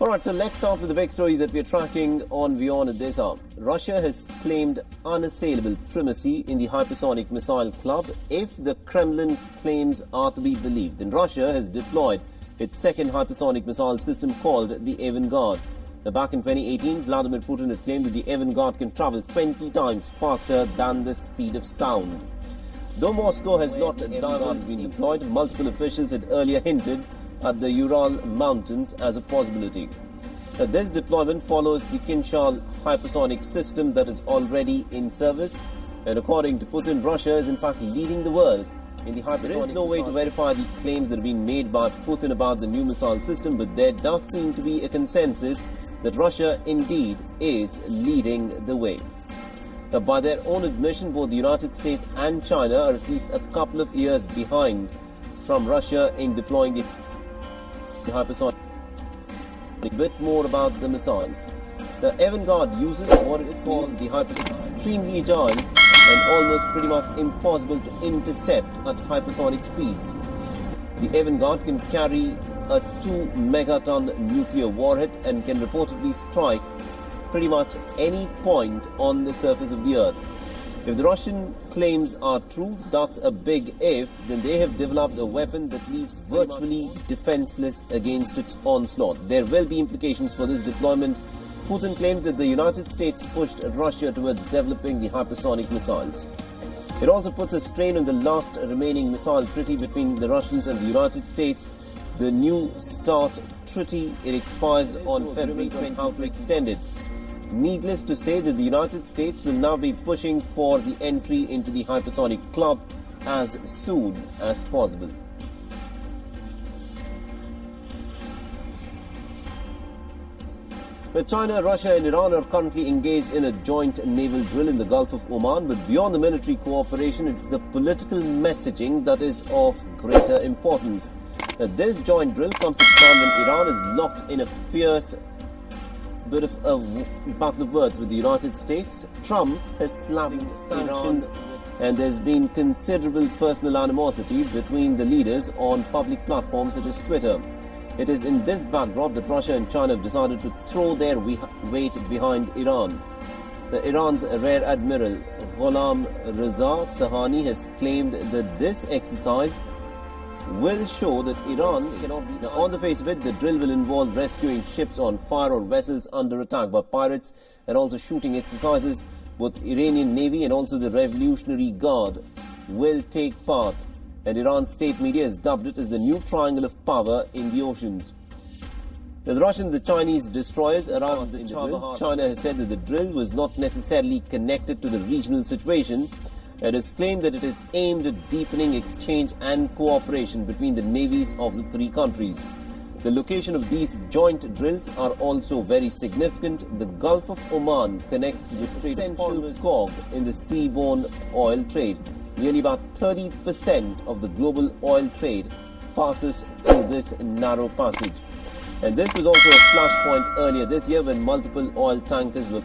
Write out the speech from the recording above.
All right, so let's start with the big story that we're tracking on WION at this hour. Russia has claimed unassailable primacy in the hypersonic missile club. If the Kremlin claims are to be believed, then Russia has deployed its second hypersonic missile system called the Avangard. Now, back in 2018, Vladimir Putin had claimed that the Avangard can travel 20 times faster than the speed of sound. Though Moscow has not been deployed, multiple officials had earlier hinted at the Ural Mountains as a possibility. Now, this deployment follows the Kinshal hypersonic system that is already in service, and according to Putin, Russia is in fact leading the world in the hypersonic. There is no way to verify the claims that have been made by Putin about the new missile system, but there does seem to be a consensus that Russia indeed is leading the way. Now, by their own admission, both the United States and China are at least a couple of years behind from Russia in deploying the hypersonic. A bit more about the missiles. The Avangard uses what is called the hypersonic, extremely agile and almost pretty much impossible to intercept at hypersonic speeds. The Avangard can carry a 2-megaton nuclear warhead and can reportedly strike pretty much any point on the surface of the Earth. If the Russian claims are true, that's a big if, then they have developed a weapon that leaves virtually defenseless against its onslaught. There will be implications for this deployment. Putin claims that the United States pushed Russia towards developing the hypersonic missiles. It also puts a strain on the last remaining missile treaty between the Russians and the United States. The New START treaty, it expires on February 20, how to extend it. Needless to say that the United States will now be pushing for the entry into the hypersonic club as soon as possible. China, Russia and Iran are currently engaged in a joint naval drill in the Gulf of Oman, but beyond the military cooperation, it's the political messaging that is of greater importance. Now, this joint drill comes at a time when Iran is locked in a fierce bit of a battle of words with the United States. Trump has slapped sanctions, and there's been considerable personal animosity between the leaders on public platforms such as Twitter. It is in this backdrop that Russia and China have decided to throw their weight behind Iran. Iran's Rear Admiral Gholam Reza Tahani has claimed that this exercise will show that Iran cannot be. Now, on the face of it, the drill will involve rescuing ships on fire or vessels under attack by pirates and also shooting exercises. Both Iranian Navy and also the Revolutionary Guard will take part, and Iran's state media has dubbed it as the new triangle of power in the oceans. Now, the Russian and the Chinese destroyers arrived in the drill. China has said that the drill was not necessarily connected to the regional situation. It has claimed that it is aimed at deepening exchange and cooperation between the navies of the three countries. The location of these joint drills are also very significant. The Gulf of Oman connects to the Strait of Hormuz, cog in the seaborne oil trade. Nearly about 30% of the global oil trade passes through this narrow passage. And this was also a flashpoint earlier this year when multiple oil tankers were